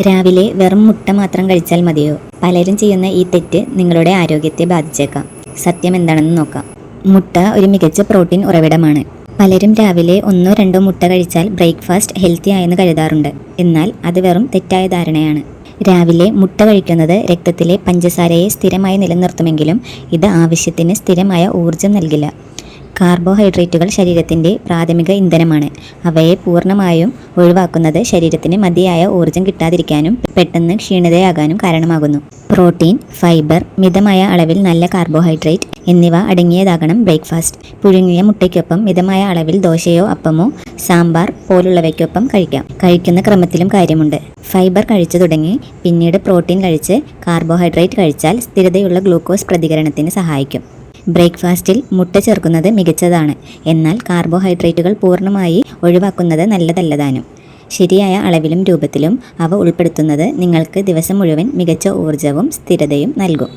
രാവിലെ വെറും മുട്ട മാത്രം കഴിച്ചാൽ മതിയോ? പലരും ചെയ്യുന്ന ഈ തെറ്റ് നിങ്ങളുടെ ആരോഗ്യത്തെ ബാധിച്ചേക്കാം. സത്യം എന്താണെന്ന് നോക്കാം. മുട്ട ഒരു മികച്ച പ്രോട്ടീൻ ഉറവിടമാണ്. പലരും രാവിലെ 1-2 മുട്ട കഴിച്ചാൽ ബ്രേക്ക്ഫാസ്റ്റ് ഹെൽത്തി ആയെന്ന് കരുതാറുണ്ട്. എന്നാൽ അത് വെറും തെറ്റായ ധാരണയാണ്. രാവിലെ മുട്ട കഴിക്കുന്നത് രക്തത്തിലെ പഞ്ചസാരയെ സ്ഥിരമായി നിലനിർത്തുമെങ്കിലും ഇത് ആവശ്യത്തിന് സ്ഥിരമായ ഊർജം നൽകില്ല. കാർബോഹൈഡ്രേറ്റുകൾ ശരീരത്തിൻ്റെ പ്രാഥമിക ഇന്ധനമാണ്. അവയെ പൂർണ്ണമായും ഒഴിവാക്കുന്നത് ശരീരത്തിന് മതിയായ ഊർജം കിട്ടാതിരിക്കാനും പെട്ടെന്ന് ക്ഷീണിതയാകാനും കാരണമാകുന്നു. പ്രോട്ടീൻ, ഫൈബർ, മിതമായ അളവിൽ നല്ല കാർബോഹൈഡ്രേറ്റ് എന്നിവ അടങ്ങിയതാകണം ബ്രേക്ക്ഫാസ്റ്റ്. പുഴുങ്ങിയ മുട്ടയ്ക്കൊപ്പം മിതമായ അളവിൽ ദോശയോ അപ്പമോ സാമ്പാർ പോലുള്ളവയ്ക്കൊപ്പം കഴിക്കാം. കഴിക്കുന്ന ക്രമത്തിലും കാര്യമുണ്ട്. ഫൈബർ കഴിച്ചു തുടങ്ങി പിന്നീട് പ്രോട്ടീൻ കഴിച്ച് കാർബോഹൈഡ്രേറ്റ് കഴിച്ചാൽ സ്ഥിരതയുള്ള ഗ്ലൂക്കോസ് പ്രതികരണത്തിന് സഹായിക്കും. ബ്രേക്ക്ഫാസ്റ്റിൽ മുട്ട ചേർക്കുന്നത് മികച്ചതാണ്. എന്നാൽ കാർബോഹൈഡ്രേറ്റുകൾ പൂർണ്ണമായി ഒഴിവാക്കുന്നത് നല്ലതല്ലതാനും. ശരിയായ അളവിലും രൂപത്തിലും അവ ഉൾപ്പെടുത്തുന്നത് നിങ്ങൾക്ക് ദിവസം മുഴുവൻ മികച്ച ഊർജവും സ്ഥിരതയും നൽകും.